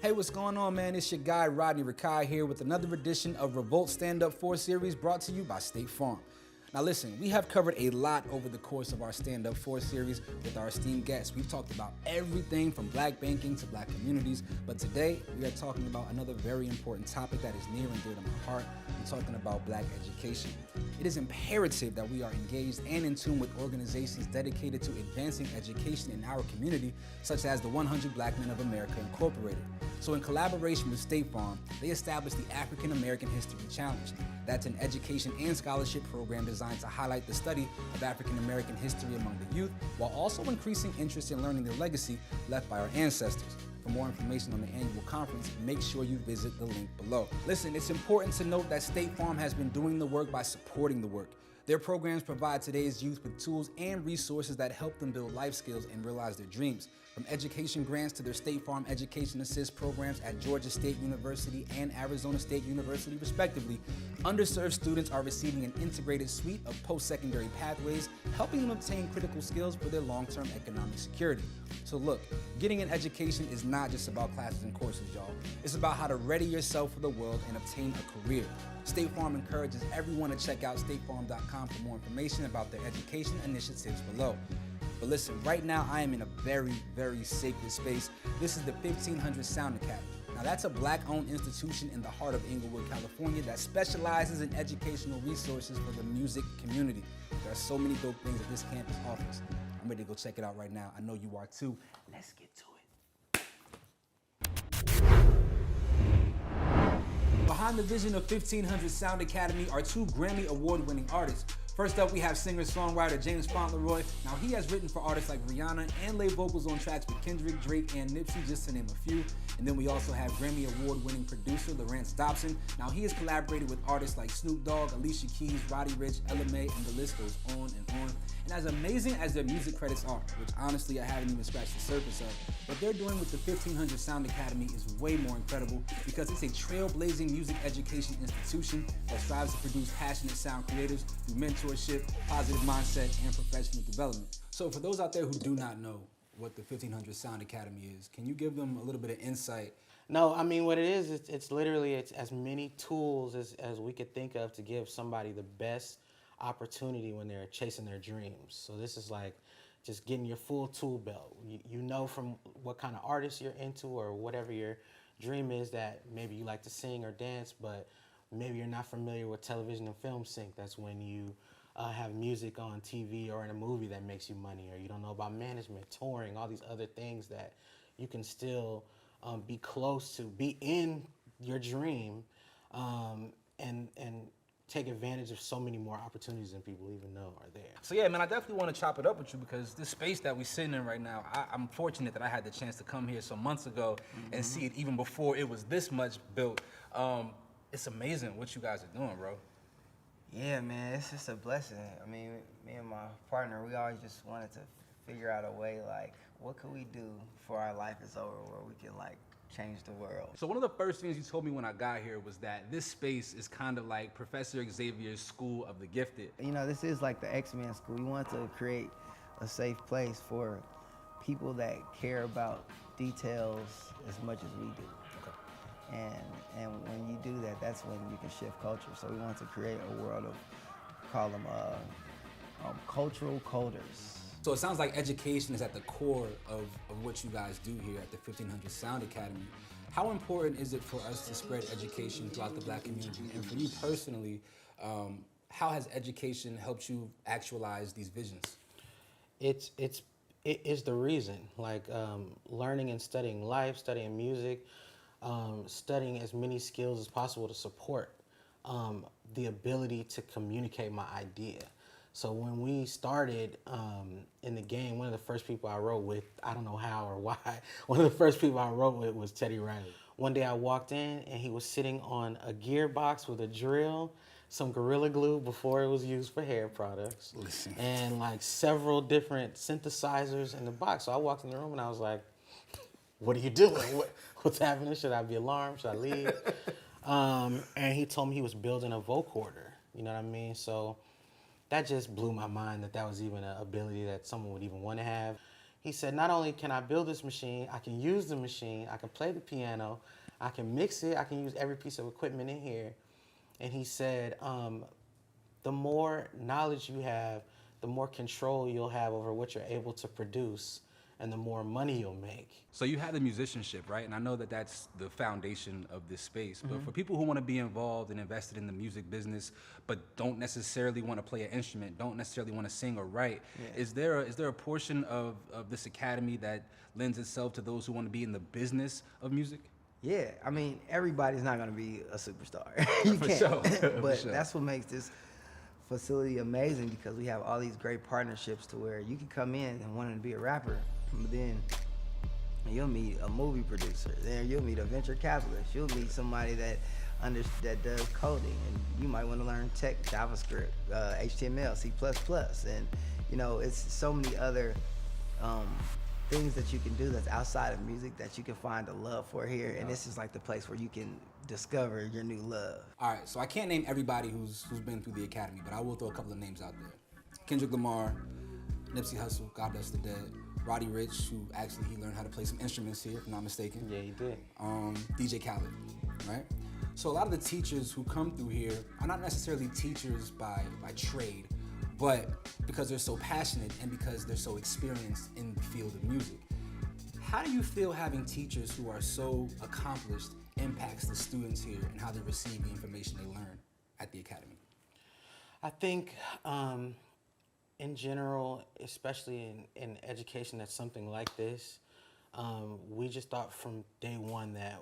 Hey, what's going on, man? It's your guy, Rodney Rakai, here with another edition of Revolt Stand-Up 4 series brought to you by State Farm. Now listen, we have covered a lot over the course of our Stand-Up 4 series with our esteemed guests. We've talked about everything from black banking to black communities, but today we are talking about another very important topic that is near and dear to my heart. We're talking about black education. It is imperative that we are engaged and in tune with organizations dedicated to advancing education in our community, such as the 100 Black Men of America Incorporated. So in collaboration with State Farm, they established the African American History Challenge. That's an education and scholarship program designed to highlight the study of African American history among the youth, while also increasing interest in learning the legacy left by our ancestors. For more information on the annual conference, make sure you visit the link below. Listen, it's important to note that State Farm has been doing the work by supporting the work. Their programs provide today's youth with tools and resources that help them build life skills and realize their dreams. From education grants to their State Farm Education Assist programs at Georgia State University and Arizona State University, respectively, underserved students are receiving an integrated suite of post-secondary pathways, helping them obtain critical skills for their long-term economic security. So look, getting an education is not just about classes and courses, y'all. It's about how to ready yourself for the world and obtain a career. State Farm encourages everyone to check out statefarm.com for more information about their education initiatives below. But listen, right now I am in a very, very sacred space. This is the 1500 Sound Academy. Now that's a black-owned institution in the heart of Inglewood, California that specializes in educational resources for the music community. There are so many dope things that this campus offers. I'm ready to go check it out right now. I know you are too. Let's get to it. Behind the vision of 1500 Sound Academy are two Grammy Award-winning artists. First up, we have singer-songwriter James Fauntleroy. Now, he has written for artists like Rihanna and laid vocals on tracks with Kendrick, Drake, and Nipsey, just to name a few. And then we also have Grammy Award-winning producer Lawrence Dobson. Now, he has collaborated with artists like Snoop Dogg, Alicia Keys, Roddy Ricch, Ella Mai, and the list goes on and on. And as amazing as their music credits are, which honestly I haven't even scratched the surface of, what they're doing with the 1500 Sound Academy is way more incredible because it's a trailblazing music education institution that strives to produce passionate sound creators through mentorship, positive mindset, and professional development. So for those out there who do not know what the 1500 Sound Academy is, can you give them a little bit of insight? No, I mean, what it is, it's literally as many tools as we could think of to give somebody the best opportunity when they're chasing their dreams. So this is like just getting your full tool belt. You know from what kind of artist you're into or whatever your dream is, that maybe you like to sing or dance, but maybe you're not familiar with television and film sync. That's when you have music on TV or in a movie that makes you money, or you don't know about management, touring, all these other things that you can still be close to, be in your dream, and take advantage of so many more opportunities than people even know are there. So yeah, man, I definitely want to chop it up with you because this space that we're sitting in right now, I'm fortunate that I had the chance to come here some months ago and see it even before it was this much built. It's amazing what you guys are doing, bro. Yeah, man, it's just a blessing. I mean, me and my partner, we always just wanted to figure out a way, like, what could we do before our life is over where we can, like, change the world. So one of the first things you told me when I got here was that this space is kind of like Professor Xavier's School of the Gifted. You know, this is like the X-Men school. We want to create a safe place for people that care about details as much as we do. And when you do that, that's when you can shift culture. So we want to create a world of, call them cultural coders. So it sounds like education is at the core of what you guys do here at the 1500 Sound Academy. How important is it for us to spread education throughout the black community? And for you personally, how has education helped you actualize these visions? It is the reason, like learning and studying life, studying music, studying as many skills as possible to support the ability to communicate my idea. So when we started in the game, one of the first people I wrote with, I don't know how or why, one of the first people I wrote with was Teddy Riley. One day I walked in and he was sitting on a gearbox with a drill, some Gorilla Glue before it was used for hair products, and like several different synthesizers in the box. So I walked in the room and I was like, what are you doing? What's happening? Should I be alarmed? Should I leave? And he told me he was building a vocoder, you know what I mean? So that just blew my mind that was even an ability that someone would even want to have. he said, not only can I build this machine, I can use the machine, I can play the piano, I can mix it, I can use every piece of equipment in here. And he said, the more knowledge you have, the more control you'll have over what you're able to produce, and the more money you'll make. So you have the musicianship, right? And I know that that's the foundation of this space. But for people who want to be involved and invested in the music business, but don't necessarily want to play an instrument, don't necessarily want to sing or write, is there a portion of this academy that lends itself to those who want to be in the business of music? Yeah, I mean, everybody's not gonna be a superstar. You For can't. sure. But For sure. that's what makes this facility amazing, because we have all these great partnerships to where you can come in and wanting to be a rapper, but then you'll meet a movie producer, then you'll meet a venture capitalist, you'll meet somebody that does coding, and you might want to learn tech, JavaScript, HTML, C++, and you know, it's so many other things that you can do that's outside of music that you can find a love for here, and this is like the place where you can discover your new love. All right, so I can't name everybody who's been through the academy, but I will throw a couple of names out there. Kendrick Lamar, Nipsey Hussle, God Bless the Dead, Roddy Ricch, who actually he learned how to play some instruments here, if I'm not mistaken. Yeah, he did. DJ Khaled, right? So a lot of the teachers who come through here are not necessarily teachers by trade, but because they're so passionate and because they're so experienced in the field of music. How do you feel having teachers who are so accomplished impacts the students here and how they receive the information they learn at the academy? I think in general, especially in education that's something like this, we just thought from day one that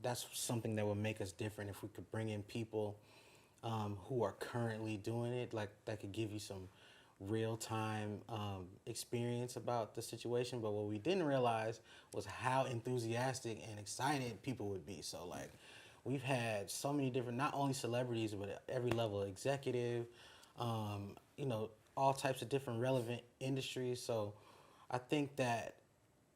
that's something that would make us different if we could bring in people who are currently doing it, like that could give you some real-time experience about the situation. But what we didn't realize was how enthusiastic and excited people would be. So like, we've had so many different, not only celebrities, but at every level, executive, you know, all types of different relevant industries. So I think that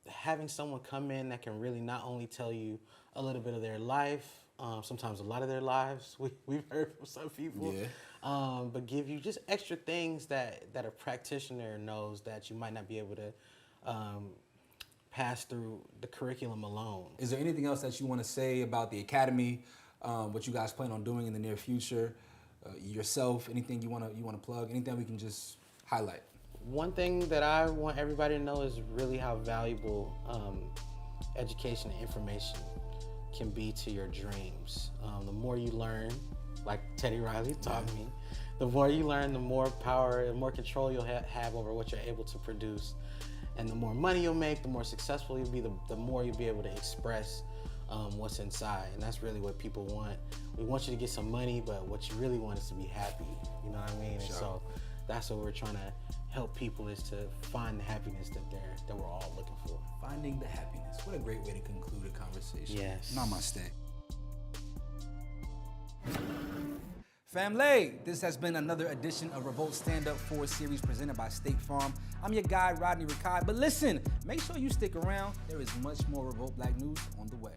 having someone come in that can really not only tell you a little bit of their life, sometimes a lot of their lives, we've heard from some people, but give you just extra things that a practitioner knows that you might not be able to pass through the curriculum alone. Is there anything else that you want to say about the academy, what you guys plan on doing in the near future, yourself, anything you want to plug, anything we can just highlight? One thing that I want everybody to know is really how valuable education and information can be to your dreams. The more you learn, like Teddy Riley taught me, the more you learn, the more power and more control you'll have over what you're able to produce. And the more money you'll make, the more successful you'll be, the more you'll be able to express what's inside. And that's really what people want. We want you to get some money, but what you really want is to be happy. You know what I mean? Sure. And so that's what we're trying to help people, is to find the happiness that we're all looking for. Finding the happiness. What a great way to conclude a conversation. Yes. Namaste. Family, this has been another edition of Revolt Stand Up 4 series presented by State Farm. I'm your guy, Rodney Rakai. But listen, make sure you stick around. There is much more Revolt Black news on the way.